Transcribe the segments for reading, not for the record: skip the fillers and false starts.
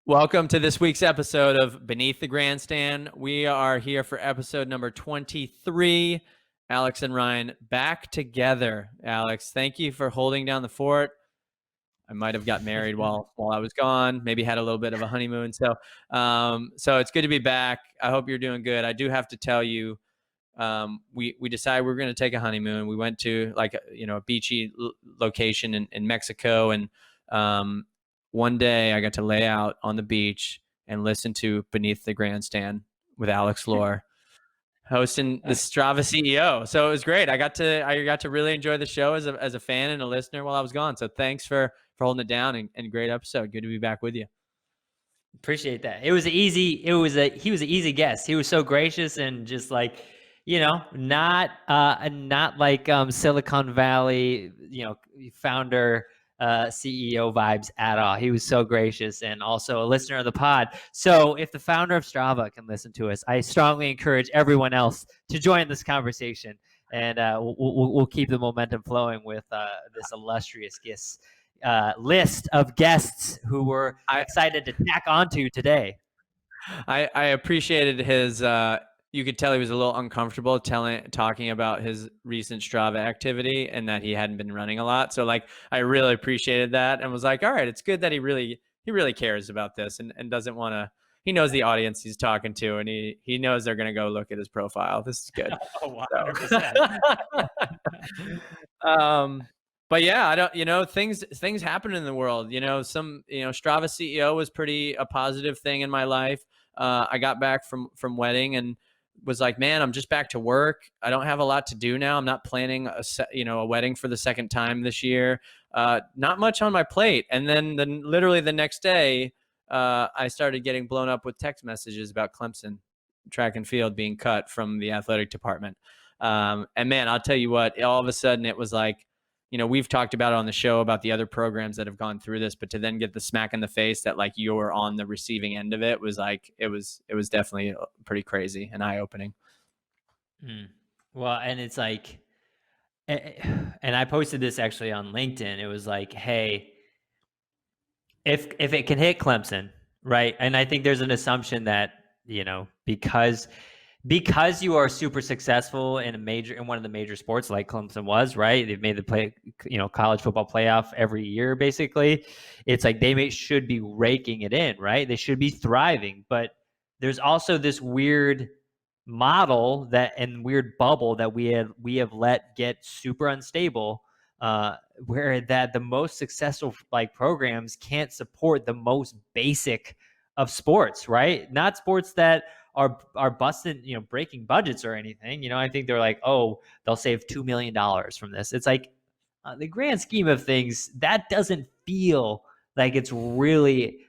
Welcome to this week's episode of Beneath the Grandstand. We are here for episode number 23. Alex and Ryan back together. Alex, thank you for holding down the fort. I might have got married while I was gone, maybe had a little bit of a honeymoon. So it's good to be back. I hope you're doing good. I do have to tell you, we decided we were going to take a honeymoon. We went to a beachy location in Mexico, and one day I got to lay out on the beach and listen to Beneath the Grandstand with Alex Lohr hosting the Strava CEO. So it was great. I got to really enjoy the show as a fan and a listener while I was gone. So thanks for holding it down, and great episode. Good to be back with you. Appreciate that. He was an easy guest. He was so gracious and just like, not like Silicon Valley, founder, CEO vibes at all. He was so gracious and also a listener of the pod. So if the founder of Strava can listen to us, I strongly encourage everyone else to join this conversation, and we'll keep the momentum flowing with this illustrious list of guests who we're excited to tack onto today. I appreciated his. You could tell he was a little uncomfortable talking about his recent Strava activity and that he hadn't been running a lot. So I really appreciated that and was like, all right, it's good that he really cares about this and doesn't want to. He knows the audience he's talking to, and he knows they're going to go look at his profile. This is good. 100%. But yeah, I don't, things happen in the world. Strava CEO was a positive thing in my life. I got back from wedding and was like, man, I'm just back to work. I don't have a lot to do now. I'm not planning a wedding for the second time this year. Not much on my plate. And then literally the next day, I started getting blown up with text messages about Clemson track and field being cut from the athletic department. And man, I'll tell you what, all of a sudden it was like, we've talked about it on the show about the other programs that have gone through this, but to then get the smack in the face that you were on the receiving end of it was it was definitely pretty crazy and eye-opening. Well, and it's like, and I posted this actually on LinkedIn. It was like, hey, if it can hit Clemson, right? And I think there's an assumption that, because you are super successful in one of the major sports like Clemson was, right? They've made the college football playoff every year, basically. It's like they should be raking it in, right? They should be thriving. But there's also this weird model and weird bubble that we have let get super unstable, where that the most successful programs can't support the most basic of sports, right? Not sports that are busting, breaking budgets or anything. I think they're like, oh, they'll save $2 million from this. It's like, the grand scheme of things, that doesn't feel like it's really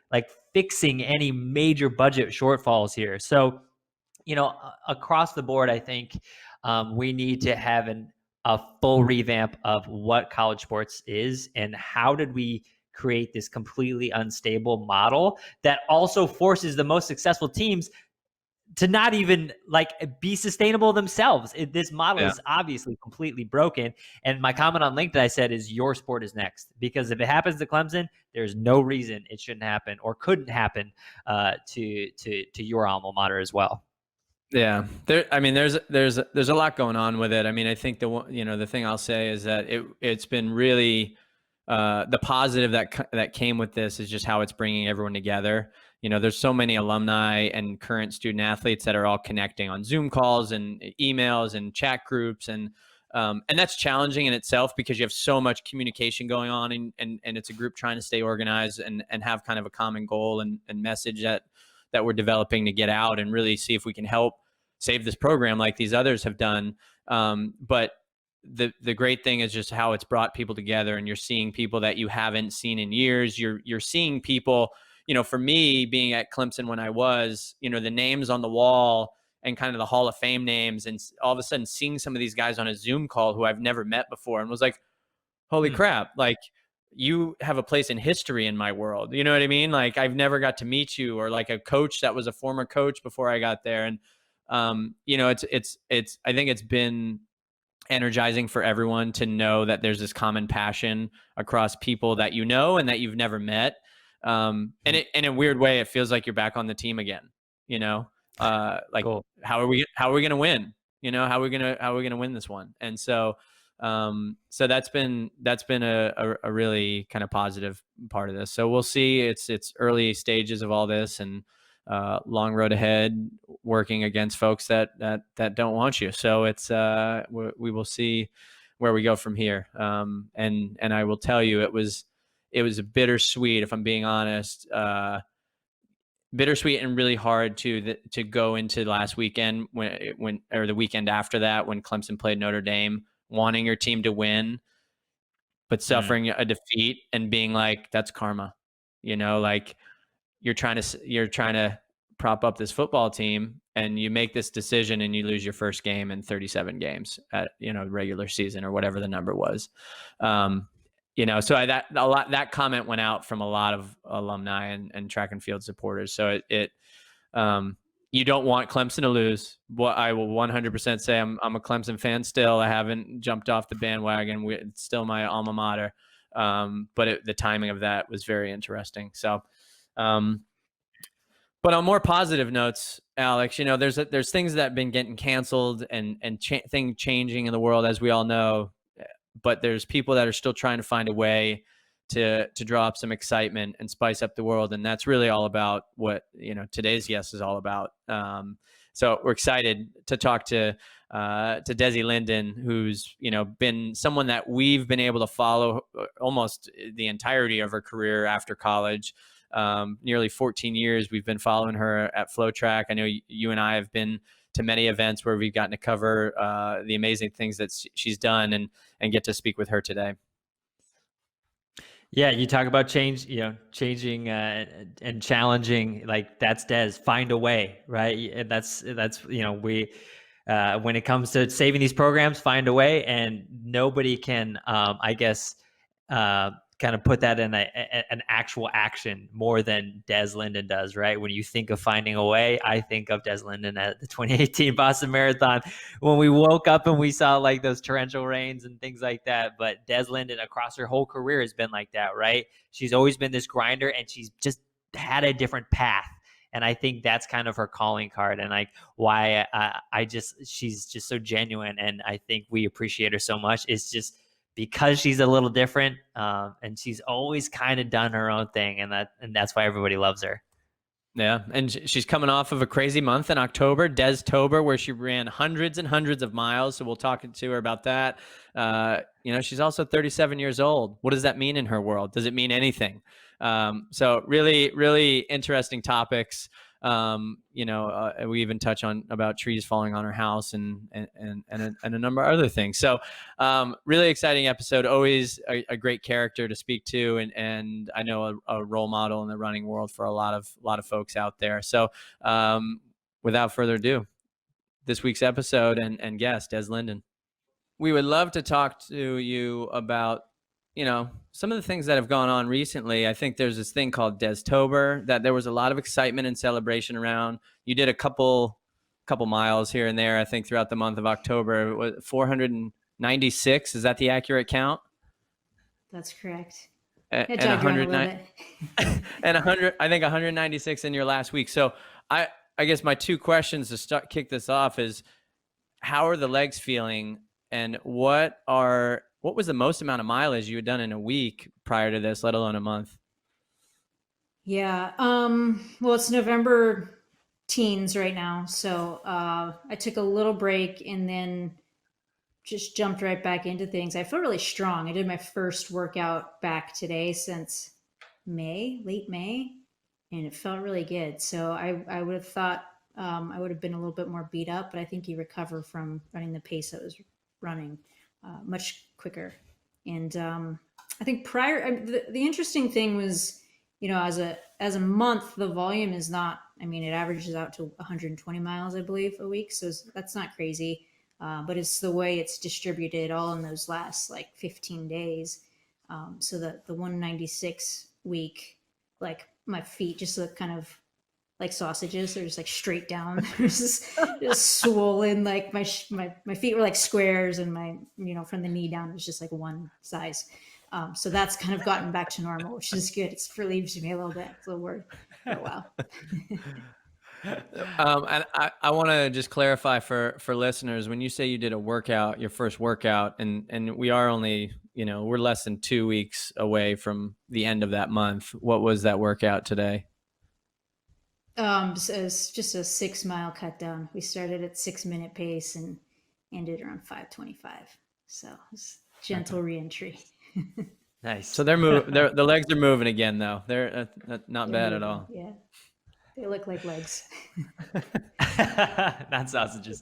fixing any major budget shortfalls here. So, across the board, I think we need to have a full revamp of what college sports is and how did we create this completely unstable model that also forces the most successful teams to not even be sustainable themselves. This model is obviously completely broken. And my comment on LinkedIn, I said, is your sport is next, because if it happens to Clemson, there's no reason it shouldn't happen or couldn't happen to your alma mater as well. Yeah, there's a lot going on with it. I mean, I think the thing I'll say is that it's been really the positive that came with this is just how it's bringing everyone together. There's so many alumni and current student athletes that are all connecting on Zoom calls and emails and chat groups. And that's challenging in itself because you have so much communication going on and it's a group trying to stay organized and have kind of a common goal and message that we're developing to get out and really see if we can help save this program like these others have done. But the great thing is just how it's brought people together, and you're seeing people that you haven't seen in years. You're seeing people, for me being at Clemson when I was, the names on the wall and kind of the Hall of Fame names, and all of a sudden seeing some of these guys on a Zoom call who I've never met before and was like, holy crap, you have a place in history in my world. You know what I mean? I've never got to meet you, or a coach that was a former coach before I got there. And, it's I think it's been energizing for everyone to know that there's this common passion across people that and that you've never met. And it, in a weird way, it feels like you're back on the team again. You know, like Cool. how are we going to win? You know, how are we going to win this one? And so, so that's been a really kind of positive part of this. So we'll see. It's early stages of all this, and long road ahead, working against folks that don't want you. So it's we will see where we go from here. And I will tell you, it was a bittersweet, if I'm being honest, bittersweet and really hard to go into last weekend when or the weekend after that, when Clemson played Notre Dame, wanting your team to win, but suffering a defeat and being like, that's karma. You know, like you're trying to prop up this football team, and you make this decision and you lose your first game in 37 games at, you know, regular season or whatever the number was. You know, so that comment went out from a lot of alumni and track and field supporters. So you don't want Clemson to lose. What I will 100% say, I'm a Clemson fan still. I haven't jumped off the bandwagon. It's still my alma mater. But the timing of that was very interesting. So, but on more positive notes, Alex, you know, there's things that have been getting canceled and things changing in the world, as we all know. But there's people that are still trying to find a way to draw up some excitement and spice up the world, and that's really all about what, you know, today's guest is all about. So we're excited to talk to Desi Linden, who's, you know, been someone that we've been able to follow almost the entirety of her career after college. Nearly 14 years we've been following her at Flow Track. I know you and I have been to many events where we've gotten to cover the amazing things that she's done, and get to speak with her today. Yeah, you talk about changing and challenging. Like, that's Des. Find a way, right? And that's you know, we when it comes to saving these programs, find a way, and nobody can, I guess, kind of put that in an actual action more than Des Linden does, right? When you think of finding a way, I think of Des Linden at the 2018 Boston Marathon, when we woke up and we saw like those torrential rains and things like that. But Des Linden across her whole career has been like that, right? She's always been this grinder, and she's just had a different path. And I think that's kind of her calling card, and like why she's just so genuine. And I think we appreciate her so much. It's just because she's a little different, and she's always kind of done her own thing, and that's why everybody loves her. Yeah, and she's coming off of a crazy month in October, Des-tober, where she ran hundreds and hundreds of miles. So we'll talk to her about that. You know, she's also 37 years old. What does that mean in her world? Does it mean anything? So really, really interesting topics. You know, we even touch on about trees falling on her house and a number of other things. So really exciting episode. Always a great character to speak to, and I know a role model in the running world for a lot of folks out there. So without further ado, this week's episode and guest, Des Linden. We would love to talk to you about, you know, some of the things that have gone on recently. I think there's this thing called Des-tober that there was a lot of excitement and celebration around. You did a couple miles here and there, I think, throughout the month of October. It was 496. Is that the accurate count? That's correct. And 109 and 100. I think 196 in your last week. So I guess my two questions to kick this off is, how are the legs feeling, and what was the most amount of mileage you had done in a week prior to this, let alone a month? Yeah. Well, it's November teens right now. So I took a little break and then just jumped right back into things. I feel really strong. I did my first workout back today since late May, and it felt really good. So I would have thought I would have been a little bit more beat up, but I think you recover from running the pace I was running much quicker. And I think the interesting thing was, you know, as a month, the volume is not, I mean, it averages out to 120 miles, I believe, a week. So that's not crazy. But it's the way it's distributed all in those last like 15 days. So the 196 week, like my feet just look kind of like sausages. They're just like straight down. just swollen. Like my feet were like squares, and my, from the knee down, it was just like one size. So that's kind of gotten back to normal, which is good. It's relieves me a little bit. It's a little worried for a while. And I want to just clarify for listeners, when you say you did a workout, your first workout, and we are only, we're less than 2 weeks away from the end of that month. What was that workout today? So it's just a 6 mile cut down. We started at 6-minute pace and ended around 5:25. So it's gentle reentry. Nice. So the legs are moving again, though. They're not bad at all. Yeah. They look like legs. Not sausages.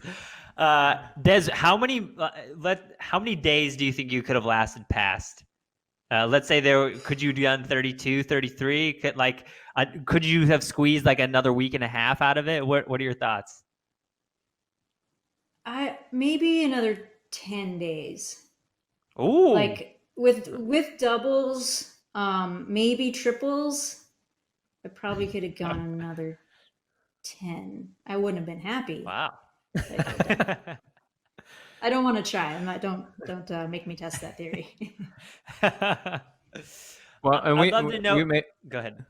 Des, how many days do you think you could have lasted past? Let's say could you do done 32, 33? Could you have squeezed like another week and a half out of it? What are your thoughts? Maybe another 10 days. Ooh. Like with doubles, maybe triples, I probably could have gone another 10. I wouldn't have been happy. Wow. I don't want to try. I'm not. Don't make me test that theory. Well, and I'd love to know. Go ahead.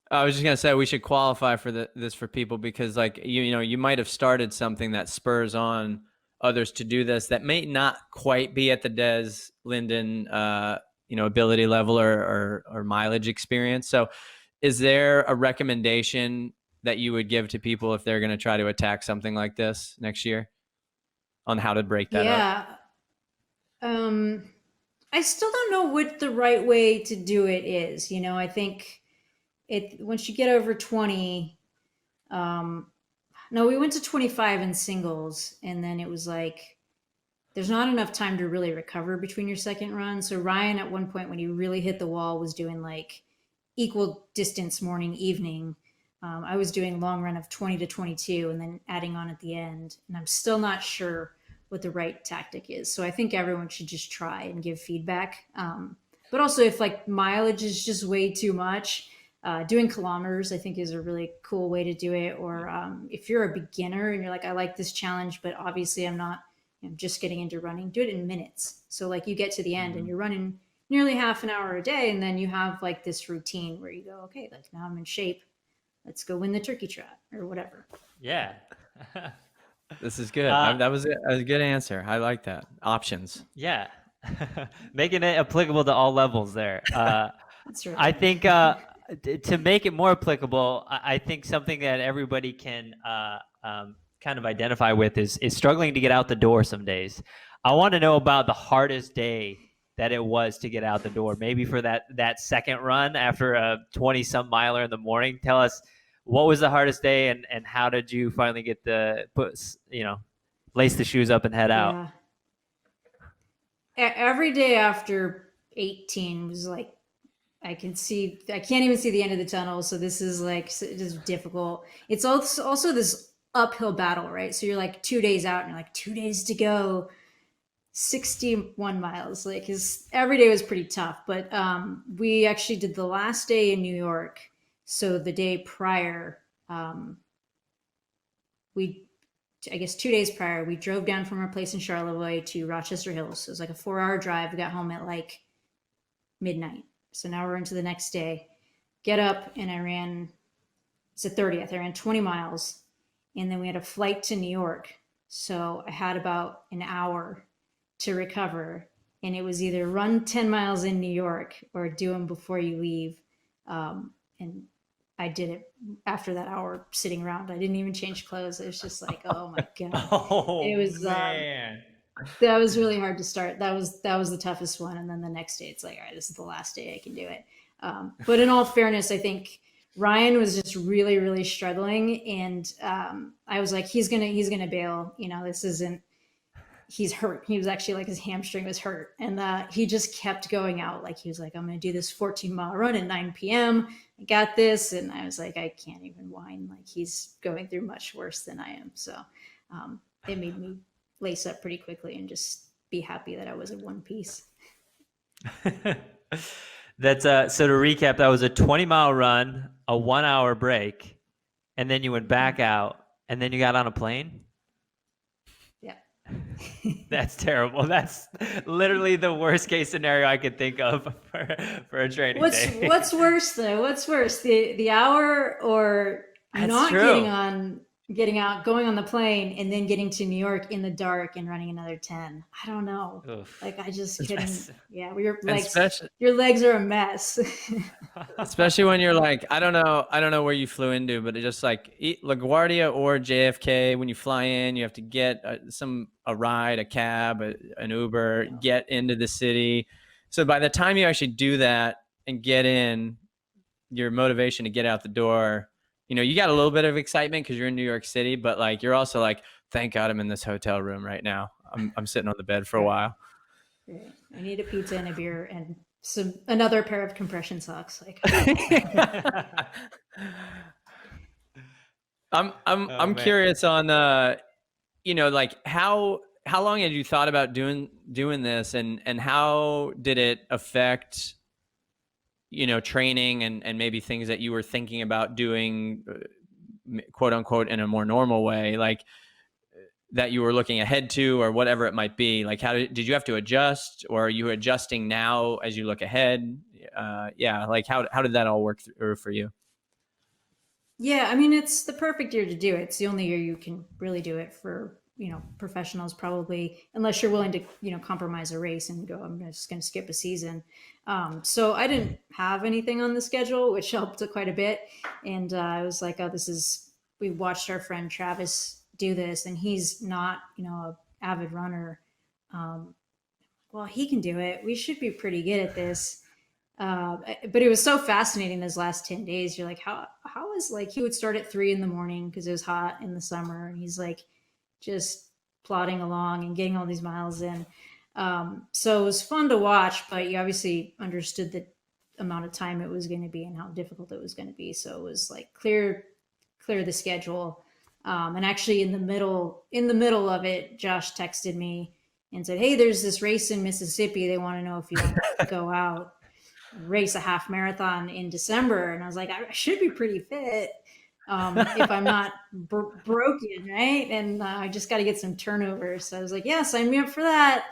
I was just gonna say we should qualify for this for people, because like you might have started something that spurs on others to do this that may not quite be at the Des Linden ability level or mileage experience. So is there a recommendation that you would give to people if they're going to try to attack something like this next year on how to break that up? Yeah. I still don't know what the right way to do it is. I think once you get over 20, no, we went to 25 in singles, and then it was like, there's not enough time to really recover between your second run. So Ryan, at one point when he really hit the wall, was doing like equal distance morning, evening. I was doing long run of 20 to 22 and then adding on at the end. And I'm still not sure what the right tactic is. So I think everyone should just try and give feedback. But also if like mileage is just way too much, doing kilometers, I think, is a really cool way to do it. Or if you're a beginner and you're like, I like this challenge, but obviously I'm not, just getting into running, do it in minutes. So like you get to the end and you're running nearly half an hour a day, and then you have like this routine where you go, okay, like now I'm in shape. Let's go win the turkey trot or whatever. Yeah. This is good. That was a good answer. I like that. Options. Yeah. Making it applicable to all levels there. That's right. I think to make it more applicable, I think something that everybody can kind of identify with is struggling to get out the door some days. I want to know about the hardest day that it was to get out the door. Maybe for that second run after a 20-some miler in the morning. Tell us, what was the hardest day, and how did you finally get lace the shoes up and head out? Every day after 18 was like, I can't even see the end of the tunnel. So this is like, it is difficult. It's also this uphill battle, right? So you're like 2 days out and you're like 2 days to go, 61 miles. Like every day was pretty tough, but we actually did the last day in New York. So the day prior, I guess 2 days prior, we drove down from our place in Charlevoix to Rochester Hills. So it was like a 4-hour drive. We got home at like midnight. So now we're into the next day. Get up, and it's the 30th. I ran 20 miles, and then we had a flight to New York. So I had about an hour to recover, and it was either run 10 miles in New York or do them before you leave. And I did it after that hour sitting around. I didn't even change clothes. It was just like, oh my God. It was, man. That was really hard to start. That was the toughest one. And then the next day it's like, all right, this is the last day I can do it. But in all fairness, I think Ryan was just really, really struggling. And I was like, he's gonna bail. He's hurt. He was actually like, his hamstring was hurt. And he just kept going out. Like he was like, I'm going to do this 14-mile run at 9 p.m. I got this. And I was like, I can't even whine. Like he's going through much worse than I am. So it made me lace up pretty quickly and just be happy that I was in one piece. That's so to recap, that was a 20-mile run, a 1-hour break, and then you went back out, and then you got on a plane. Yeah. That's terrible. That's literally the worst case scenario I could think of for a training day. What's worse though? What's worse, the hour or That's not true. getting out, going on the plane, and then getting to New York in the dark and running another 10? I don't know. Oof. Like I just couldn't. That's- Yeah, your And legs, your legs are a mess. especially when you're like, I don't know where you flew into, but it just like LaGuardia or JFK, when you fly in, you have to get a ride, a cab, an Uber, Yeah. get into the city. So by the time you actually do that and get in, your motivation to get out the door, you got a little bit of excitement because you're in New York City, but like you're also like, thank God I'm in this hotel room right now. I'm sitting on the bed for a while. Right. I need a pizza and a beer and another pair of compression socks. Like I'm man. curious on like how long had you thought about doing this, and how did it affect training and maybe things that you were thinking about doing, quote unquote, in a more normal way, like that you were looking ahead to, or whatever it might be? Like, how did you have to adjust, or are you adjusting now as you look ahead? Like how did that all work through for you? yeah, I mean, it's the perfect year to do it. It's the only year you can really do it for, professionals, probably, unless you're willing to, compromise a race and go, I'm just going to skip a season. So I didn't have anything on the schedule, which helped quite a bit. And I was like, oh, we watched our friend Travis do this, and he's not, a avid runner. Well, he can do it. We should be pretty good at this. But it was so fascinating those last 10 days. You're like, how is, like, he would start at 3 a.m. because it was hot in the summer, and he's like just plodding along and getting all these miles in. So it was fun to watch, but you obviously understood the amount of time it was going to be and how difficult it was going to be. So it was like clear the schedule. And actually in the middle of it, Josh texted me and said, hey, there's this race in Mississippi. They want to know if you want to go out race a half marathon in December. And I was like, I should be pretty fit if I'm not broken, right? And I just got to get some turnovers. So I was like, yeah, sign me up for that.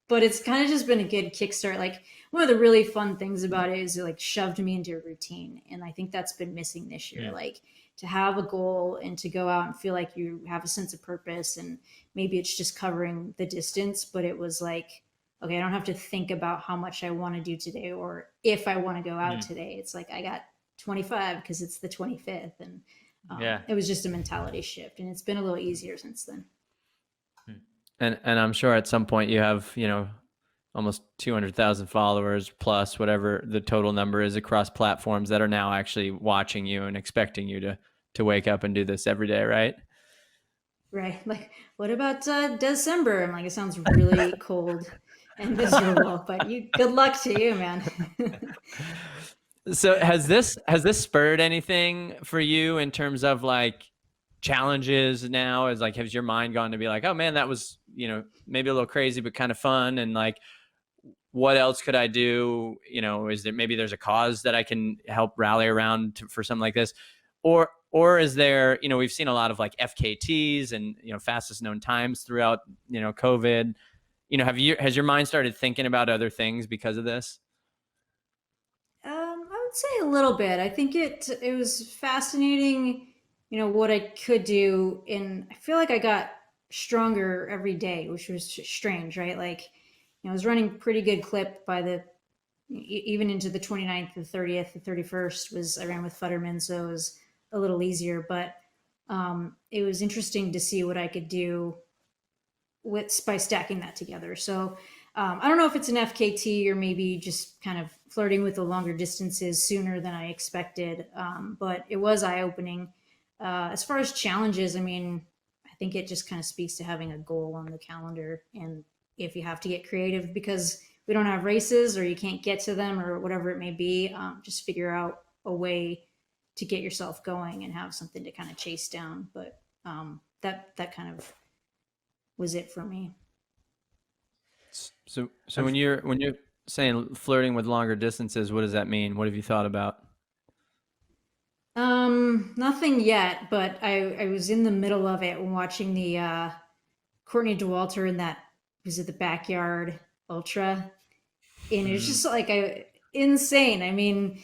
But it's kind of just been a good kickstart. Like, one of the really fun things about it is it like shoved me into a routine. And I think that's been missing this year. Yeah. Like, to have a goal and to go out and feel like you have a sense of purpose, and maybe it's just covering the distance, but it was like, okay, I don't have to think about how much I want to do today or if I want to go out today. It's like I got 25 because it's the 25th. And it was just a mentality shift. And it's been a little easier since then. And I'm sure at some point you have, almost 200,000 followers plus whatever the total number is across platforms that are now actually watching you and expecting you to wake up and do this every day, right? Right. Like, what about December? I'm like, it sounds really cold and miserable, but good luck to you, man. So has this spurred anything for you in terms of like challenges now? Is like, has your mind gone to be like, oh man, that was, maybe a little crazy, but kind of fun. And like, what else could I do? Is there, maybe there's a cause that I can help rally around for something like this? Or is there, we've seen a lot of like FKTs and, fastest known times throughout, COVID. Has your mind started thinking about other things because of this? I would say a little bit. I think it was fascinating, what I could do. And I feel like I got stronger every day, which was strange, right? Like, I was running pretty good clip by even into the 29th, the 30th, the 31st I ran with Futterman. So it was a little easier, but it was interesting to see what I could do by stacking that together. So I don't know if it's an FKT or maybe just kind of flirting with the longer distances sooner than I expected. But it was eye-opening. As far as challenges, I mean, I think it just kind of speaks to having a goal on the calendar. And if you have to get creative because we don't have races or you can't get to them or whatever it may be, just figure out a way to get yourself going and have something to kind of chase down. But that kind of was it for me. So when you're saying flirting with longer distances, what does that mean? What have you thought about? Nothing yet, but I was in the middle of it when watching the Courtney Dauwalter in that, was it the Backyard Ultra? And it was just like insane. I mean,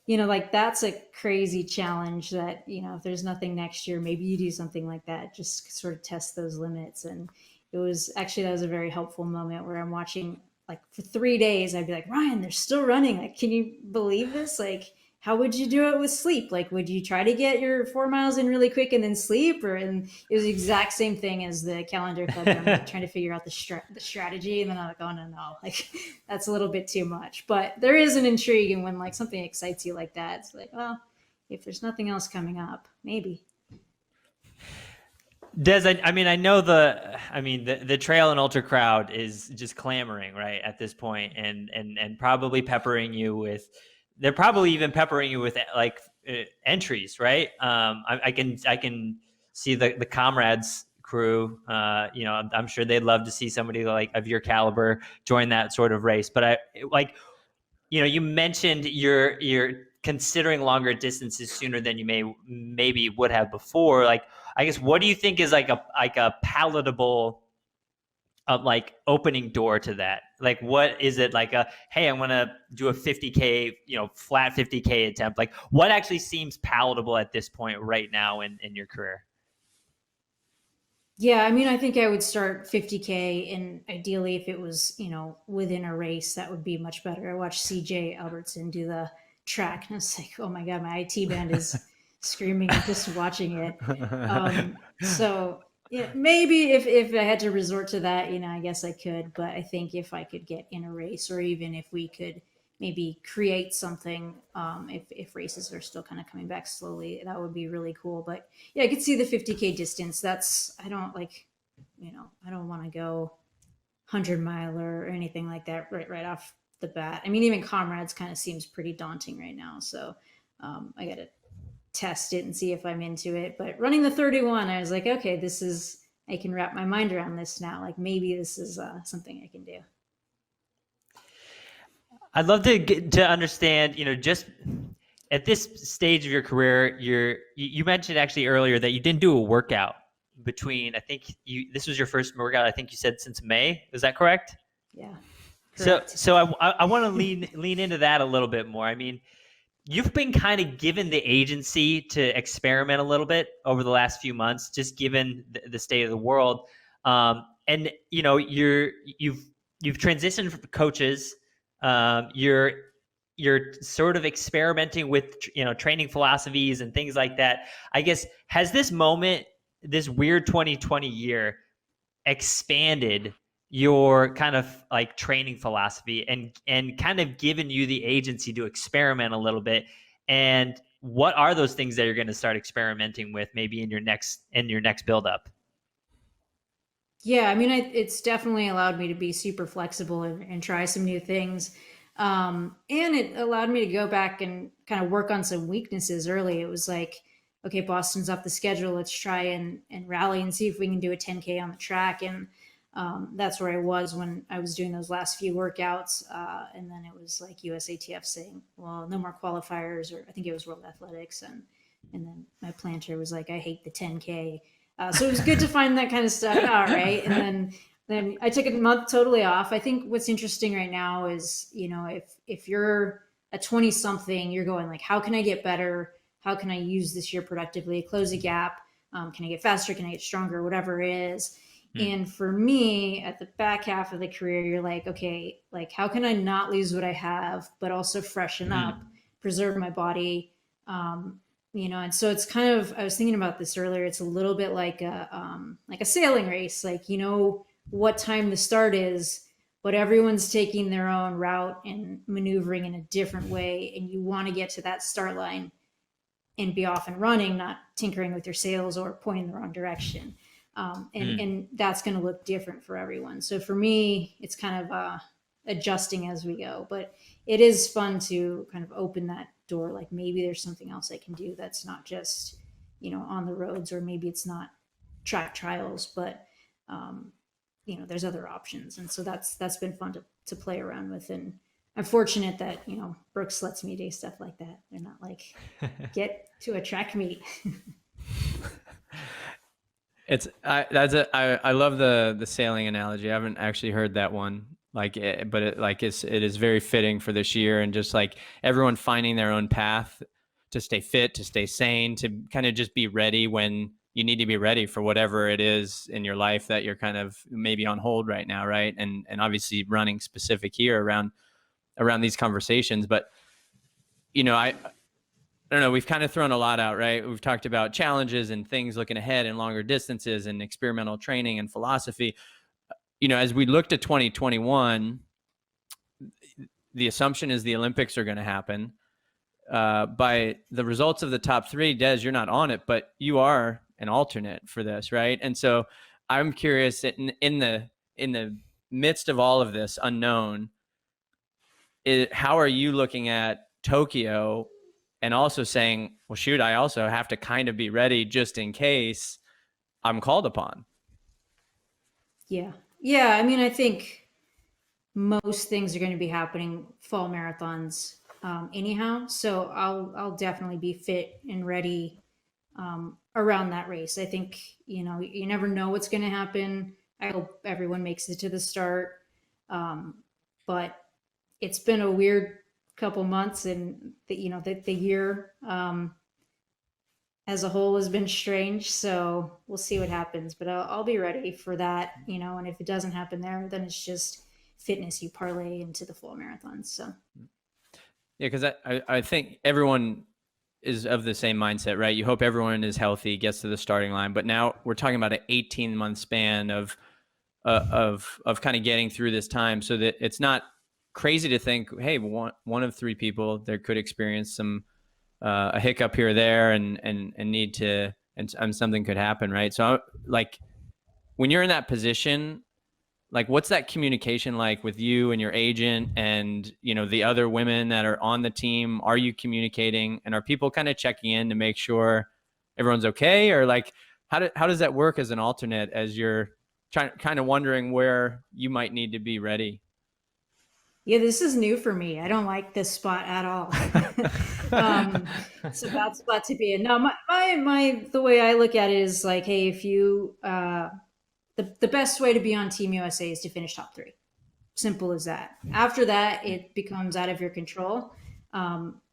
like that's a crazy challenge that, if there's nothing next year, maybe you do something like that, just sort of test those limits. And that was a very helpful moment where I'm watching, like for 3 days, I'd be like, Ryan, they're still running. Like, can you believe this? Like, how would you do it with sleep? Like, would you try to get your 4 miles in really quick and then sleep? And it was the exact same thing as the calendar club. I'm like trying to figure out the strategy. And then I'm like, oh, no, like that's a little bit too much. But there is an intrigue. And when like something excites you like that, it's like, well, if there's nothing else coming up, maybe. Des, I know the trail and ultra crowd is just clamoring right at this point, and probably peppering you with, they're probably even peppering you with like entries, right? I can see the comrades crew. I'm sure they'd love to see somebody like of your caliber join that sort of race. But you mentioned you're considering longer distances sooner than you maybe would have before. Like, I guess, what do you think is like a palatable like opening door to that? Like, what is it like hey, I want to do a 50K, flat 50K attempt? Like, what actually seems palatable at this point right now in your career? Yeah, I mean, I think I would start 50K, and ideally, if it was, within a race, that would be much better. I watched CJ Albertson do the track, and I was like, oh my God, my IT band is screaming at just watching it. So yeah, maybe if I had to resort to that, I guess I could. But I think if I could get in a race, or even if we could maybe create something, if races are still kind of coming back slowly, that would be really cool. But yeah, I could see the 50K distance. I don't like, I don't want to go 100-miler or anything like that right off the bat. I mean, even comrades kind of seems pretty daunting right now. So I got to test it and see if I'm into it. But running the 31, I was like, okay, I can wrap my mind around this now. Like maybe this is something I can do. I'd love to get to understand, just at this stage of your career, you mentioned actually earlier that you didn't do a workout between, I think this was your first workout, I think you said, since May. Is that correct? Yeah. Correct. So I want to lean into that a little bit more. I mean, you've been kind of given the agency to experiment a little bit over the last few months, just given the state of the world. And you've transitioned from coaches. You're sort of experimenting with training philosophies and things like that. I guess, has this moment, this weird 2020 year, expanded your kind of like training philosophy and kind of given you the agency to experiment a little bit? And what are those things that you're going to start experimenting with maybe in your next build up? Yeah, I mean, it's definitely allowed me to be super flexible and try some new things. And it allowed me to go back and kind of work on some weaknesses early. It was like, okay, Boston's off the schedule. Let's try and rally and see if we can do a 10K on the track. And that's where I was when I was doing those last few workouts. And then it was like USATF saying, well, no more qualifiers, or I think it was World Athletics. And then my planter was like, I hate the 10K. So it was good to find that kind of stuff out, right? And then I took a month totally off. I think what's interesting right now is, if you're a 20 something, you're going like, how can I get better? How can I use this year productively, close a gap? Can I get faster? Can I get stronger? Whatever it is. And for me, at the back half of the career, you're like, okay, like how can I not lose what I have, but also freshen up, preserve my body? And so it's kind of, I was thinking about this earlier. It's a little bit like a sailing race. Like, what time the start is, but everyone's taking their own route and maneuvering in a different way. And you want to get to that start line and be off and running, not tinkering with your sails or pointing the wrong direction. And that's going to look different for everyone. So for me, it's kind of adjusting as we go, but it is fun to kind of open that door. Like maybe there's something else I can do that's not just, on the roads, or maybe it's not track trials, but there's other options. And so that's been fun to play around with. And I'm fortunate that, Brooks lets me do stuff like that. They're not like, get to a track meet. I love the sailing analogy. I haven't actually heard that one, but it is very fitting for this year, and just like everyone finding their own path to stay fit, to stay sane, to kind of just be ready when you need to be ready for whatever it is in your life that you're kind of maybe on hold right now, right? And obviously running specific here around these conversations, but I don't know. We've kind of thrown a lot out, right? We've talked about challenges and things looking ahead and longer distances and experimental training and philosophy. As we look to 2021, the assumption is the Olympics are going to happen. By the results of the top three, Des, you're not on it, but you are an alternate for this, right? And so I'm curious, in the midst of all of this unknown, how are you looking at Tokyo? And also saying, well, shoot, I also have to kind of be ready just in case I'm called upon. Yeah. Yeah. I mean, I think most things are going to be happening fall marathons anyhow. So I'll definitely be fit and ready around that race. I think, you never know what's going to happen. I hope everyone makes it to the start. But it's been a weird couple months, and the year as a whole has been strange, so we'll see what happens, but I'll be ready for that, and if it doesn't happen there, then it's just fitness you parlay into the full marathons. So yeah, because I think everyone is of the same mindset, right? You hope everyone is healthy, gets to the starting line, but now we're talking about an 18-month span of kind of getting through this time, so that it's not crazy to think, hey, one of three people there could experience some a hiccup here or there, and need to, and something could happen, right? So like when you're in that position, like what's that communication like with you and your agent and the other women that are on the team? Are you communicating, and are people kind of checking in to make sure everyone's okay? Or like how does that work as an alternate, as you're kind of wondering where you might need to be ready? Yeah, this is new for me. I don't like this spot at all. It's a bad spot to be in. No, my the way I look at it is like, hey, if you the best way to be on Team USA is to finish top three. Simple as that. After that, it becomes out of your control.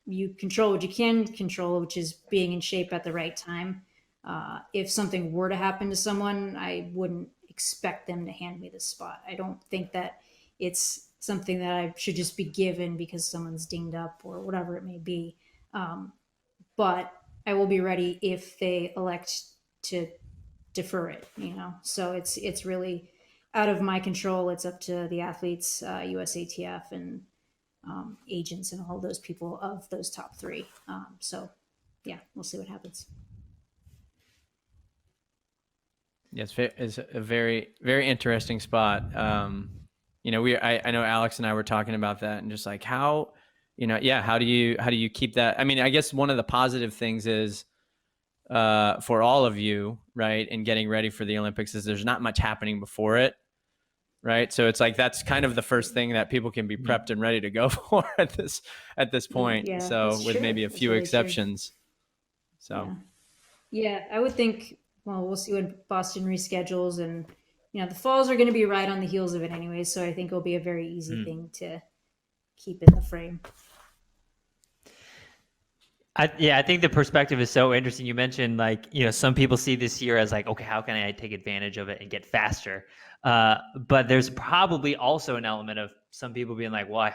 You control what you can control, which is being in shape at the right time. If something were to happen to someone, I wouldn't expect them to hand me the spot. I don't think that it's something that I should just be given because someone's dinged up or whatever it may be. But I will be ready if they elect to defer it, So it's really out of my control. It's up to the athletes, USATF, and agents and all those people of those top three. So yeah, we'll see what happens. Yes, it's a very, very interesting spot. I know Alex and I were talking about that, and just like how do you keep that? I mean, I guess one of the positive things is for all of you, right, in getting ready for the Olympics, is there's not much happening before it, right? So it's like that's kind of the first thing that people can be prepped and ready to go for at this point. Yeah, so with maybe a few really exceptions. True. So yeah, I would think. Well, we'll see when Boston reschedules, and the falls are going to be right on the heels of it anyway. So I think it'll be a very easy thing to keep in the frame. I think the perspective is so interesting. You mentioned some people see this year as like, okay, how can I take advantage of it and get faster? But there's probably also an element of some people being like, well,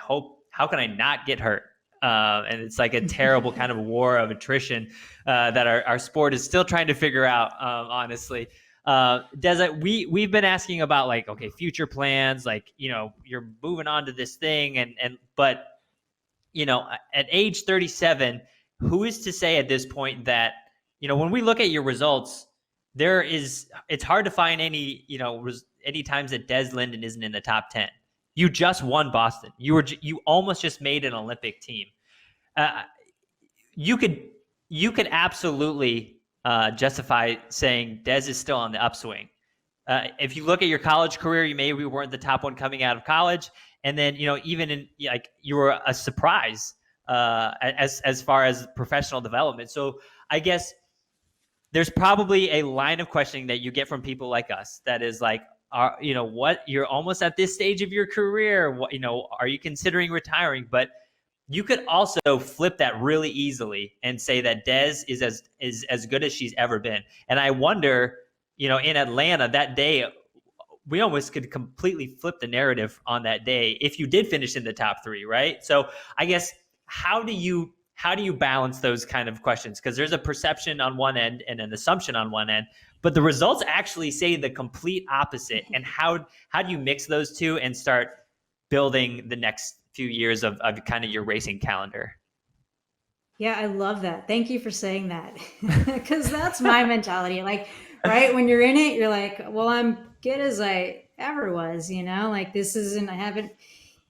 how can I not get hurt? And it's like a terrible kind of war of attrition that our sport is still trying to figure out, honestly. Des, we've been asking about okay, future plans, you're moving on to this thing, but at age 37, who is to say at this point that, when we look at your results, it's hard to find any times that Des Linden isn't in the top 10. You just won Boston. You almost just made an Olympic team. You could absolutely justify saying Des is still on the upswing. If you look at your college career, you maybe weren't the top one coming out of college, And then, even in like you were a surprise as far as professional development. So I guess there's probably a line of questioning that you get from people like us that is like, what, you're almost at this stage of your career. What, are you considering retiring? But you could also flip that really easily and say that Des is as good as she's ever been. And I wonder, in Atlanta that day, we almost could completely flip the narrative on that day if you did finish in the top 3, right? So I guess how do you balance those kind of questions? Because there's a perception on one end and an assumption on one end, but the results actually say the complete opposite. And how do you mix those two and start building the next few years of kind of your racing calendar? Yeah, I love that. Thank you for saying that. Because that's my mentality. Like, right when you're in it, you're like, well, I'm good as I ever was, like this isn't, I haven't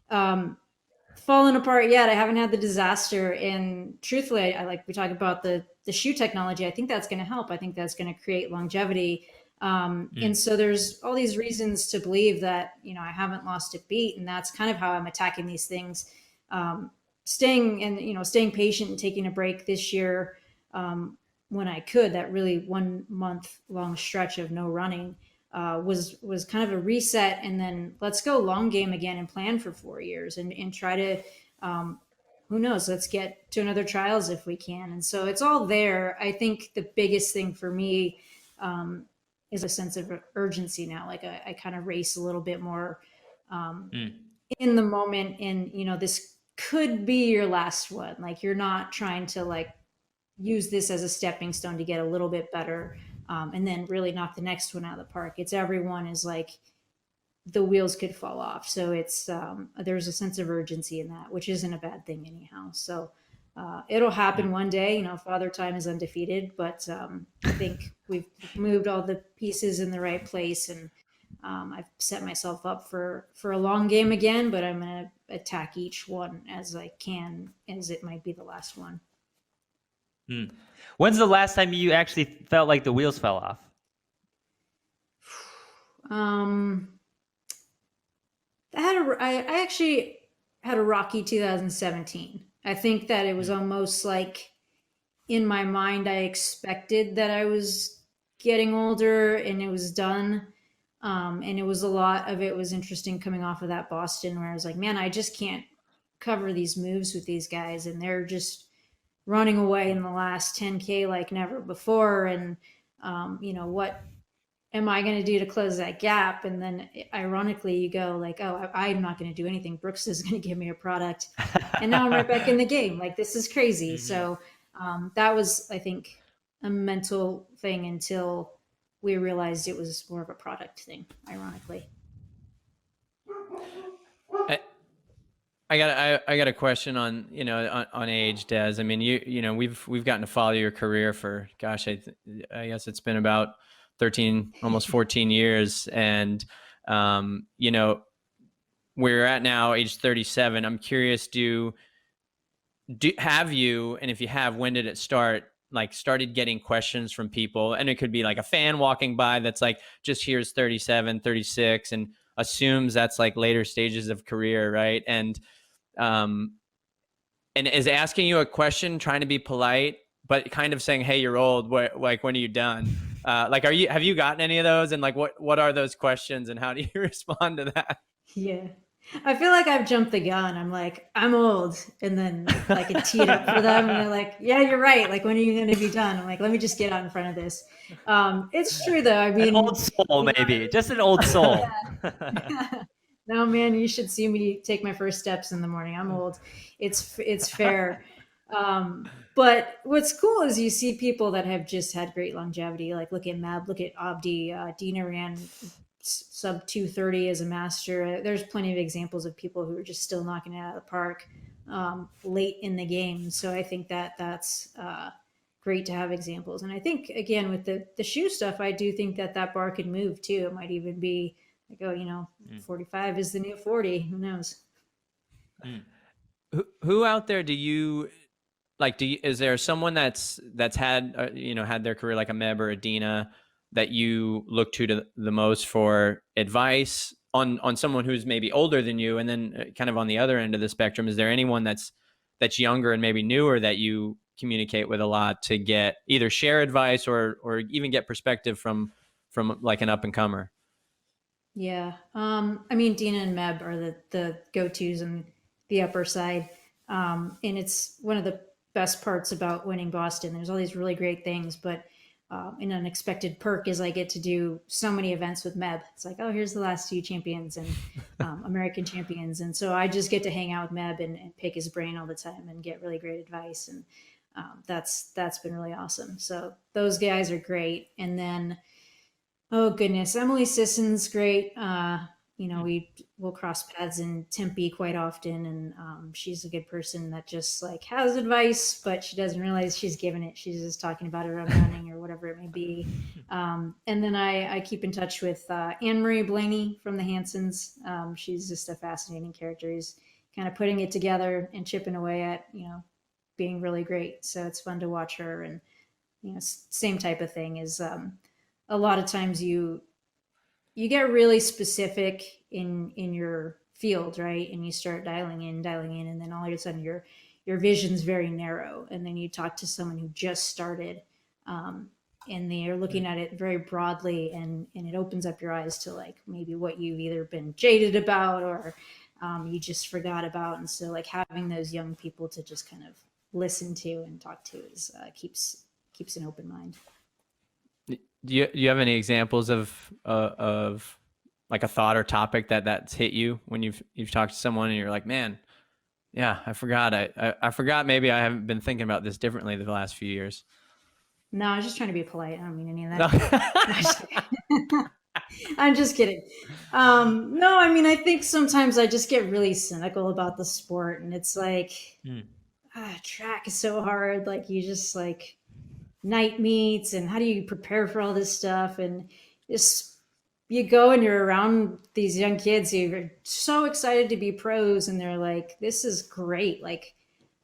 fallen apart yet. I haven't had the disaster. And truthfully, I like, we talk about the shoe technology. I think that's going to help. I think that's going to create longevity. And so there's all these reasons to believe that, I haven't lost a beat. And that's kind of how I'm attacking these things. Staying patient and taking a break this year when I could. That really 1 month long stretch of no running was kind of a reset, and then let's go long game again and plan for 4 years and try to who knows, let's get to another trials if we can. And so it's all there. I think the biggest thing for me is a sense of urgency now. Like I kind of race a little bit more in the moment, and this could be your last one. Like you're not trying to like use this as a stepping stone to get a little bit better and then really knock the next one out of the park. It's everyone is like the wheels could fall off. So it's there's a sense of urgency in that, which isn't a bad thing anyhow. So it'll happen one day. Father time is undefeated, but I think we've moved all the pieces in the right place, and I've set myself up for a long game again, but I'm going to attack each one as I can, as it might be the last one. When's the last time you actually felt like the wheels fell off? I actually had a rocky 2017. I think that it was almost like in my mind, I expected that I was getting older and it was done. And it was a lot of it was interesting coming off of that Boston where I was like, man, I just can't cover these moves with these guys. And they're just running away in the last 10K like never before. And, what am I going to do to close that gap? And then ironically, you go like, oh, I'm not going to do anything. Brooks is going to give me a product. And now I'm right back in the game. Like, this is crazy. Mm-hmm. So that was, I think, a mental thing until we realized it was more of a product thing, ironically. I got a question on on age, Des. I mean, we've gotten to follow your career for gosh, I guess it's been about 13, almost 14 years, and where you're at now, age 37. I'm curious, have you, and if you have, when did it start? Like started getting questions from people, and it could be like a fan walking by that's like just hears 37, 36 and assumes that's like later stages of career, right? And is asking you a question, trying to be polite, but kind of saying, hey, you're old, like when are you done? Have you gotten any of those, and like what are those questions and how do you respond to that? Yeah, I feel like I've jumped the gun. I'm like, I'm old. And then like it teed up for them. And they're like, yeah, you're right. Like, when are you going to be done? I'm like, let me just get out in front of this. It's true though. I mean, an old soul, maybe just an old soul. No, man, you should see me take my first steps in the morning. I'm old. It's fair. But what's cool is you see people that have just had great longevity. Like look at Mab, look at Abdi. Dina ran sub 230 as a master. There's plenty of examples of people who are just still knocking it out of the park late in the game. So I think that's great to have examples. And I think again with the shoe stuff, I do think that bar could move too. It might even be like, 45 is the new 40. Who knows? Who out there do you like? Is there someone that's had had their career like a Meb or a Dina that you look to the most for advice on someone who's maybe older than you, and then kind of on the other end of the spectrum, is there anyone that's younger and maybe newer that you communicate with a lot to get either share advice or even get perspective from like an up and comer? Yeah. I mean, Dina and Meb are the go-tos on the upper side. And it's one of the best parts about winning Boston. There's all these really great things, but an unexpected perk is I get to do so many events with Meb. It's like, oh, here's the last two champions and American champions. And so I just get to hang out with Meb and pick his brain all the time and get really great advice. And that's been really awesome. So those guys are great. And then, oh goodness, Emily Sisson's great. We will cross paths in Tempe quite often, and she's a good person that just like has advice, but she doesn't realize she's giving it. She's just talking about her own running or whatever it may be. And then I keep in touch with Anne Marie Blaney from the Hansons. She's just a fascinating character. Who's kind of putting it together and chipping away at being really great. So it's fun to watch her, and same type of thing is. A lot of times you get really specific in your field, right? And you start dialing in, and then all of a sudden your vision's very narrow. And then you talk to someone who just started, and they are looking at it very broadly, and it opens up your eyes to like maybe what you've either been jaded about or you just forgot about. And so like having those young people to just kind of listen to and talk to is keeps an open mind. Do you have any examples of like a thought or topic that's hit you when you've talked to someone and you're like, man, yeah, I forgot. I forgot. Maybe I haven't been thinking about this differently the last few years. No, I was just trying to be polite. I don't mean any of that. I'm just kidding. No, I mean, I think sometimes I just get really cynical about the sport, and it's like, track is so hard. Like you just like night meets, and how do you prepare for all this stuff? And just you go and you're around these young kids who are so excited to be pros, and they're like, this is great. Like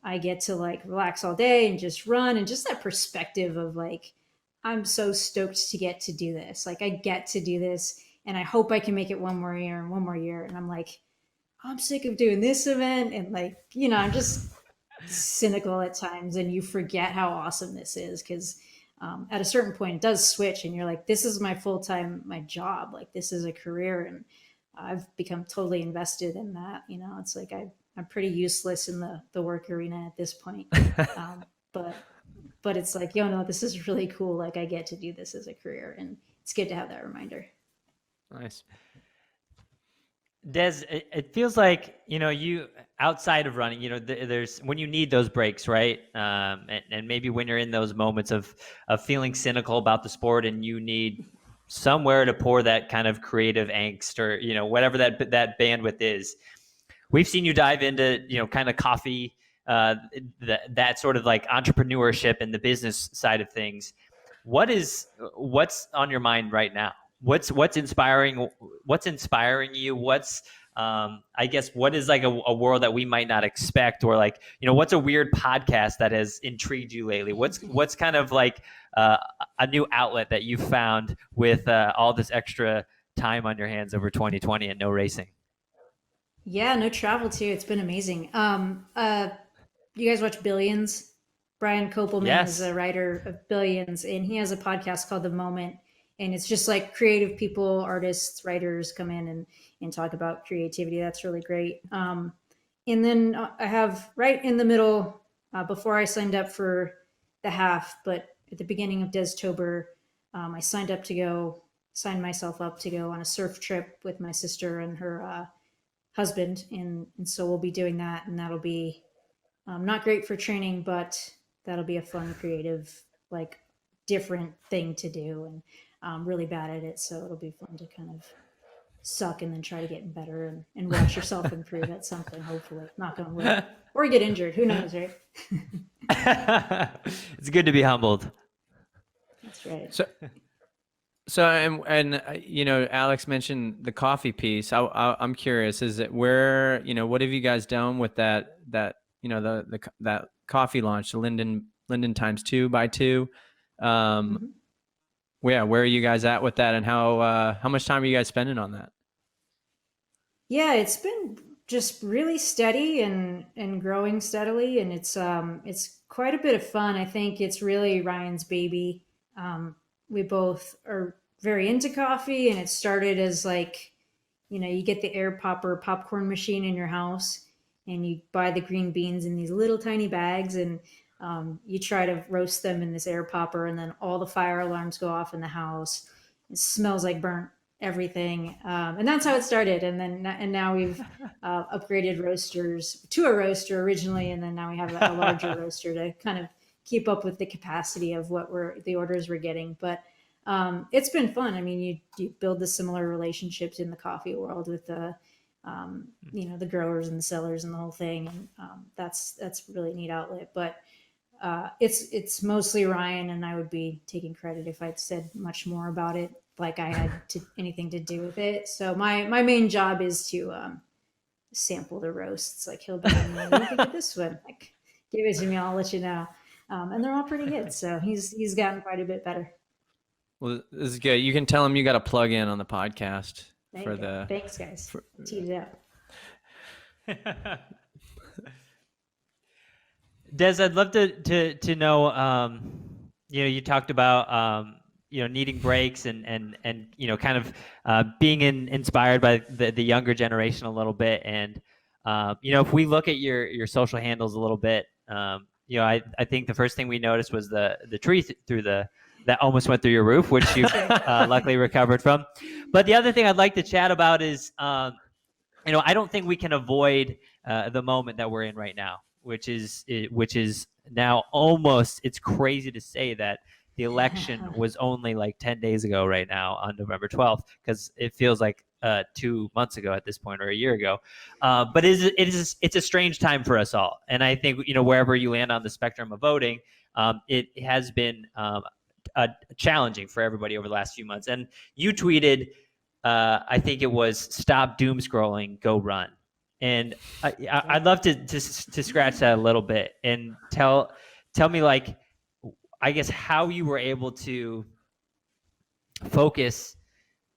I get to like relax all day and just run, and just that perspective of like, I'm so stoked to get to do this. Like I get to do this, and I hope I can make it one more year and one more year. And I'm like, I'm sick of doing this event. And like, I'm just cynical at times, and you forget how awesome this is because at a certain point it does switch, and you're like, this is my full-time, my job, like this is a career, and I've become totally invested in that. It's like I'm pretty useless in the work arena at this point. But it's like, no, this is really cool. Like I get to do this as a career, and it's good to have that reminder. Nice. Des, it feels like, you outside of running, there's when you need those breaks, right? And maybe when you're in those moments of feeling cynical about the sport, and you need somewhere to pour that kind of creative angst or, whatever that bandwidth is. We've seen you dive into, kind of coffee, that sort of like entrepreneurship and the business side of things. What's on your mind right now? What's inspiring you? What's I guess what is like a world that we might not expect, or like, what's a weird podcast that has intrigued you lately? What's kind of like a new outlet that you found with all this extra time on your hands over 2020 and no racing? Yeah, no travel too. It's been amazing. You guys watch Billions? Brian Kopelman Yes. is a writer of Billions, and he has a podcast called The Moment. And it's just like creative people, artists, writers come in and talk about creativity. That's really great. And then I have right in the middle, before I signed up for the half, but at the beginning of Destober, I signed myself up to go on a surf trip with my sister and her husband. And so we'll be doing that, and that'll be not great for training, but that'll be a fun, creative, like different thing to do. And I'm really bad at it, so it'll be fun to kind of suck and then try to get better and watch yourself improve at something, hopefully. Knock on wood. Or get injured. Who knows, right? It's good to be humbled. That's right. So and Alex mentioned the coffee piece. I'm curious, is it where, what have you guys done with that that coffee launch, the Linden times 2x2? Where are you guys at with that, and how much time are you guys spending on that? Yeah, it's been just really steady and growing steadily, and it's quite a bit of fun. I think it's really Ryan's baby. We both are very into coffee, and it started as like, you get the air popper popcorn machine in your house, and you buy the green beans in these little tiny bags, and you try to roast them in this air popper, and then all the fire alarms go off in the house. It smells like burnt everything, and that's how it started. And now we've upgraded roasters to a roaster originally, and then now we have a larger roaster to kind of keep up with the capacity of the orders we're getting. But it's been fun. I mean, you build the similar relationships in the coffee world with the growers and the sellers and the whole thing, and that's really neat outlet. But it's mostly Ryan, and I would be taking credit if I'd said much more about it, like I had anything to do with it. So my main job is to sample the roasts. Like he'll be, what do you think of this one? Like, give it to me, I'll let you know. And they're all pretty good. So he's gotten quite a bit better. Well, this is good. You can tell him you got to plug in on the podcast Thanks, guys. Teed it up. Des, I'd love to know. You talked about needing breaks and kind of being inspired by the younger generation a little bit. And if we look at your social handles a little bit, I think the first thing we noticed was the tree that almost went through your roof, which you luckily recovered from. But the other thing I'd like to chat about is, I don't think we can avoid the moment that we're in right now, which is now almost, it's crazy to say that the election was only like 10 days ago right now on November 12th, because it feels like 2 months ago at this point, or a year ago. But it's a strange time for us all. And I think, wherever you land on the spectrum of voting, it has been challenging for everybody over the last few months. And you tweeted, I think it was, "Stop doom scrolling, go run." And I'd love to scratch that a little bit and tell me, like, I guess, how you were able to focus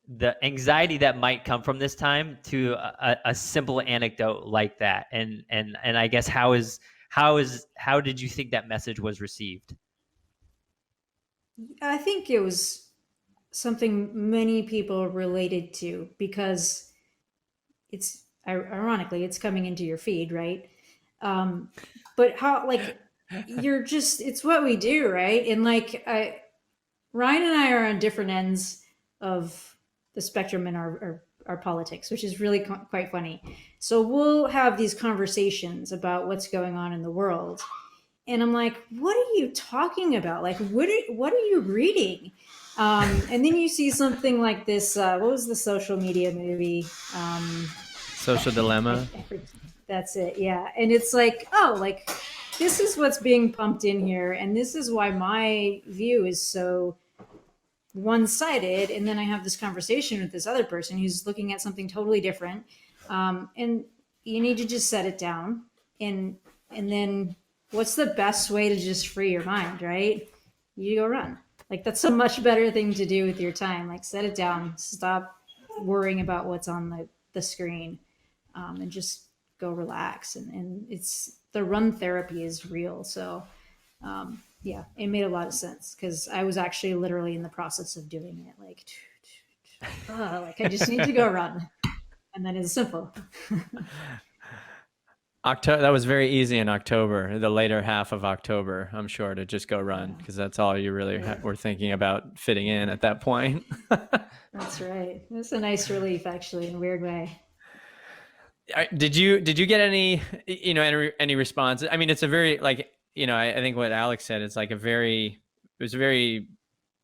the anxiety that might come from this time to a simple anecdote like that. And I guess how did you think that message was received? I think it was something many people related to, because it's ironically it's coming into your feed, right? But how, like, it's what we do, right? And like Ryan and I are on different ends of the spectrum in our politics, which is really quite funny. So we'll have these conversations about what's going on in the world, and I'm like, what are you talking about? Like, what are you reading? And then you see something like this. What was the social media movie? Social Dilemma. That's it. Yeah. And it's like, oh, like, this is what's being pumped in here. And this is why my view is so one-sided. And then I have this conversation with this other person who's looking at something totally different. And you need to just set it down. And then what's the best way to just free your mind, right? You go run. Like, that's a much better thing to do with your time. Like, set it down, stop worrying about what's on the screen, and just go relax. And it's, the run therapy is real. So yeah, it made a lot of sense, because I was actually literally in the process of doing it. Like I just need to go run. And then it's simple. That was very easy in October, the later half of October, I'm sure, to just go run, because that's all you really were thinking about fitting in at that point. That's right. It's a nice relief, actually, in a weird way. Did you get any response? I mean, it's a very, like, I think what Alex said, it's like it was a very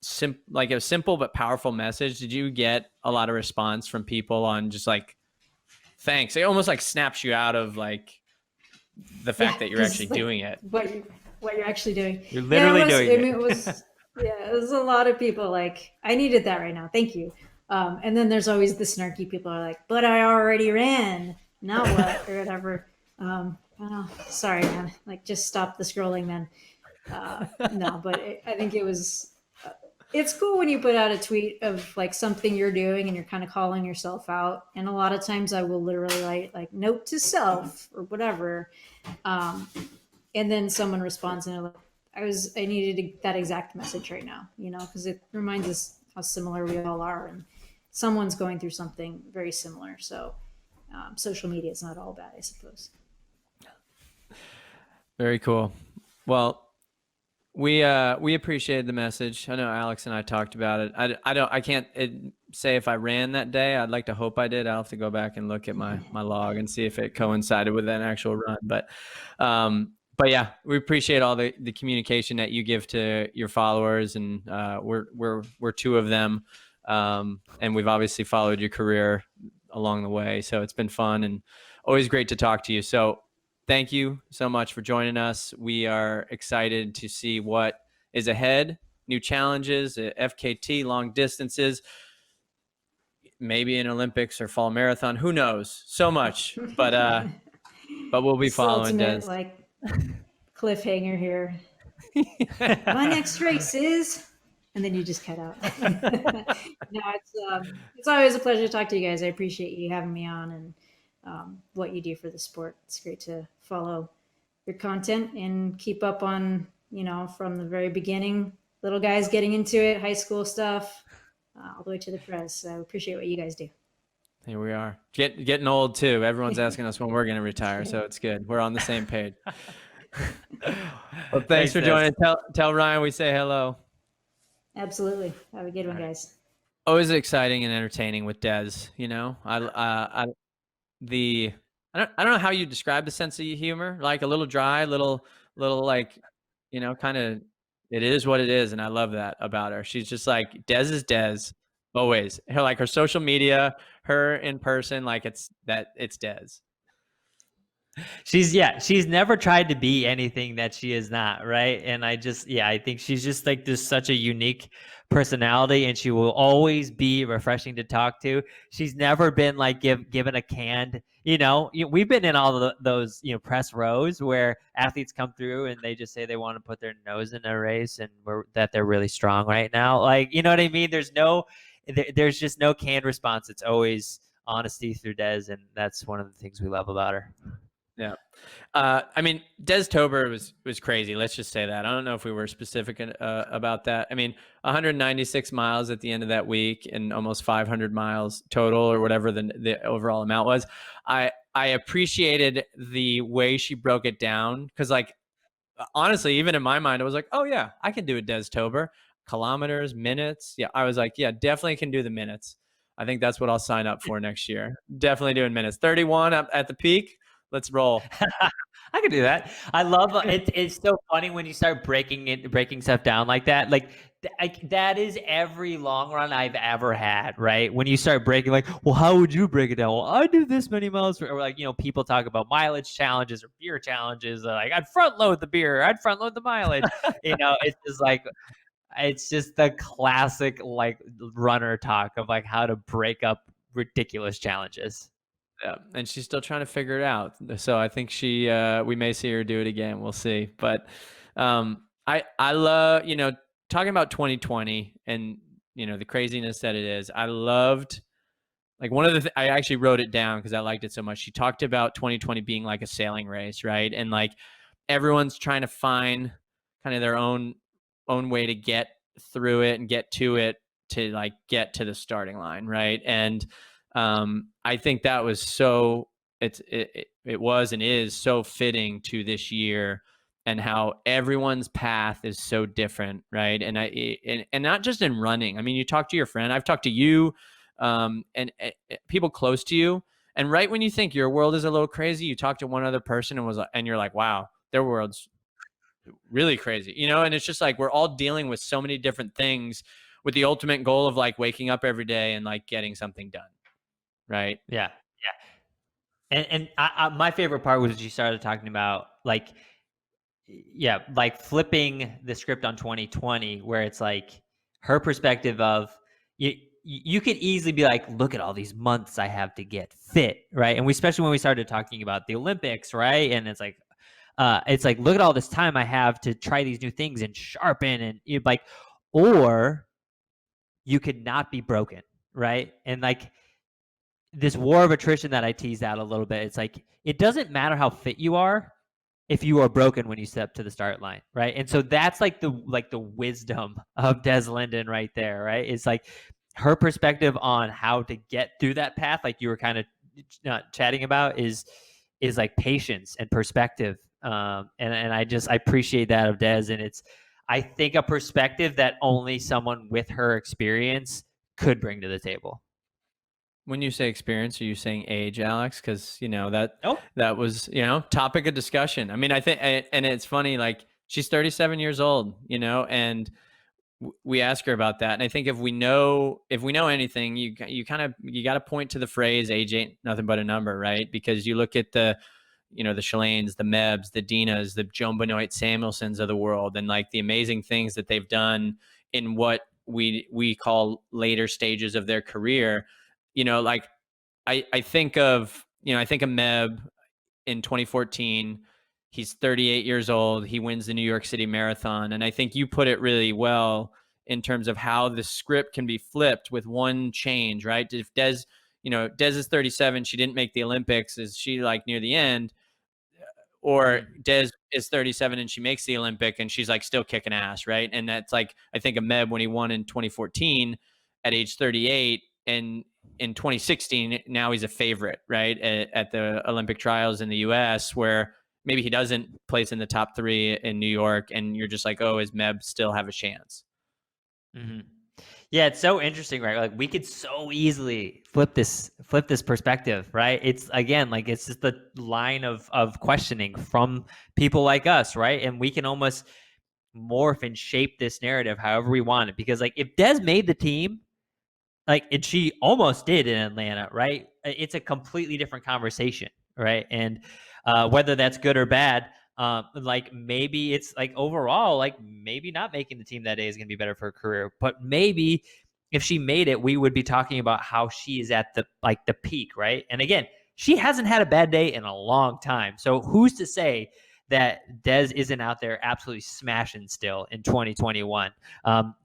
simple but powerful message. Did you get a lot of response from people on just like, thanks? It almost like snaps you out of like the fact that you're actually doing it. What you're actually doing. You're literally doing it. I mean, it was a lot of people like, I needed that right now. Thank you. And then there's always the snarky people are like, but I already ran. Now what? Or whatever. Oh, sorry, man. Like, just stop the scrolling then. No, but I think it was it's cool when you put out a tweet of like something you're doing and you're kind of calling yourself out. And a lot of times I will literally write like note to self or whatever. Um, and then someone responds and they're like, I needed that exact message right now, because it reminds us how similar we all are. And someone's going through something very similar. So social media is not all bad, I suppose. Very cool. Well, we appreciated the message. I know Alex and I talked about it. I can't say if I ran that day. I'd like to hope I did. I'll have to go back and look at my log and see if it coincided with an actual run. But yeah, we appreciate all the communication that you give to your followers, and we're two of them, and we've obviously followed your career along the way. So it's been fun and always great to talk to you. So thank you so much for joining us. We are excited to see what is ahead, new challenges, FKT, long distances, maybe an Olympics or fall marathon. Who knows? So much, but we'll be following ultimate, Des. like cliffhanger here. My next race is, and then you just cut out. No, it's always a pleasure to talk to you guys. I appreciate you having me on and what you do for the sport. It's great to follow your content and keep up on, from the very beginning, little guys getting into it, high school stuff, all the way to the pros. So I appreciate what you guys do. Here we are, getting old too. Everyone's asking us when we're going to retire, so it's good. We're on the same page. Well, thanks for joining. Tell Ryan we say hello. Absolutely. Have a good one, guys. Always exciting and entertaining with Des. I don't know how you describe the sense of humor, like a little dry, little like, kind of, it is what it is. And I love that about her. She's just like, Des is Des always. Her social media, her in person, like it's Des. She's never tried to be anything that she is not, right? And I think she's just like this such a unique personality, and she will always be refreshing to talk to. She's never been like given a canned, we've been in all of those, press rows where athletes come through and they just say they want to put their nose in a race and that they're really strong right now. Like, you know what I mean? There's just no canned response. It's always honesty through Des, and that's one of the things we love about her. Yeah. I mean, Des Tober was crazy. Let's just say that. I don't know if we were specific about that. I mean, 196 miles at the end of that week and almost 500 miles total or whatever the overall amount was. I appreciated the way she broke it down because, like, honestly, even in my mind, I was like, oh, yeah, I can do a Des Tober. Kilometers, minutes. Yeah, I was like, yeah, definitely can do the minutes. I think that's what I'll sign up for next year. Definitely doing minutes. 31 up at the peak. Let's roll. I could do that. I love it. It's so funny when you start breaking stuff down like that. Like that is every long run I've ever had, right? When you start breaking, like, well, how would you break it down? Well, I do this many miles, or like, people talk about mileage challenges or beer challenges. Like, I'd front load the beer, I'd front load the mileage. It's just like, it's just the classic like runner talk of like how to break up ridiculous challenges. Yeah, and she's still trying to figure it out. So I think we may see her do it again. We'll see. But I love, talking about 2020 and, the craziness that it is. I loved, like, one of I actually wrote it down because I liked it so much. She talked about 2020 being like a sailing race, right? And like everyone's trying to find kind of their own way to get through it and get to it to like get to the starting line, right? And I think that was it was and is so fitting to this year and how everyone's path is so different, right? And not just in running. I mean, you talk to your friend, I've talked to you, and people close to you, and right when you think your world is a little crazy, you talk to one other person and you're like, wow, their world's really crazy, and it's just like we're all dealing with so many different things with the ultimate goal of like waking up every day and like getting something done. Right. Yeah. And my favorite part was you started talking about like flipping the script on 2020, where it's like her perspective of you could easily be like, look at all these months I have to get fit, right? And especially when we started talking about the Olympics, right? And it's like look at all this time I have to try these new things and sharpen and like, or you could not be broken, right? And like this war of attrition that I teased out a little bit, it's like it doesn't matter how fit you are if you are broken when you step to the start line, right? And so that's like the wisdom of Des Linden right there, right? It's like her perspective on how to get through that path, like you were kind of chatting about, is like patience and perspective. And I appreciate that of Des, and it's I think a perspective that only someone with her experience could bring to the table. When you say experience, are you saying age, Alex? Because Nope. that was topic of discussion. I mean, I think, and it's funny, like she's 37 years old, and we ask her about that. And I think if we know anything, you got to point to the phrase "age ain't nothing but a number," right? Because you look at the Shalanes, the Mebs, the Dinas, the Joan Benoit Samuelsons of the world, and like the amazing things that they've done in what we call later stages of their career. Like I think of Meb in 2014. He's 38 years old. He wins the New York City Marathon. And I think you put it really well in terms of how the script can be flipped with one change, right? If Des is 37, she didn't make the Olympics. Is she like near the end? Or Des is 37 and she makes the Olympic and she's like still kicking ass, right? And that's like, I think of Meb when he won in 2014 at age 38, and in 2016, now he's a favorite, right? At the Olympic trials in the US, where maybe he doesn't place in the top 3 in New York, and you're just like, oh, is Meb still have a chance? Mm-hmm. Yeah, it's so interesting, right? Like we could so easily flip this perspective, right? It's again, like it's just the line of questioning from people like us, right? And we can almost morph and shape this narrative however we want it. Because like if Des made the team, like, and she almost did in Atlanta, right? It's a completely different conversation, right? And whether that's good or bad, like maybe it's like overall, like maybe not making the team that day is going to be better for her career. But maybe if she made it, we would be talking about how she is at the peak, right? And again, she hasn't had a bad day in a long time. So who's to say that Des isn't out there absolutely smashing still in 2021?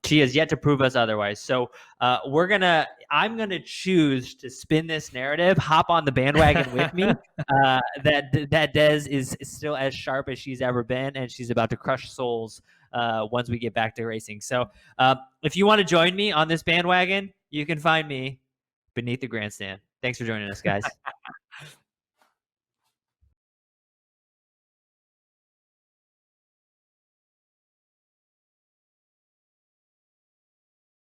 She has yet to prove us otherwise. So I'm gonna choose to spin this narrative, hop on the bandwagon with me. That Des is still as sharp as she's ever been, and she's about to crush souls once we get back to racing. So if you want to join me on this bandwagon, you can find me beneath the grandstand. Thanks for joining us, guys.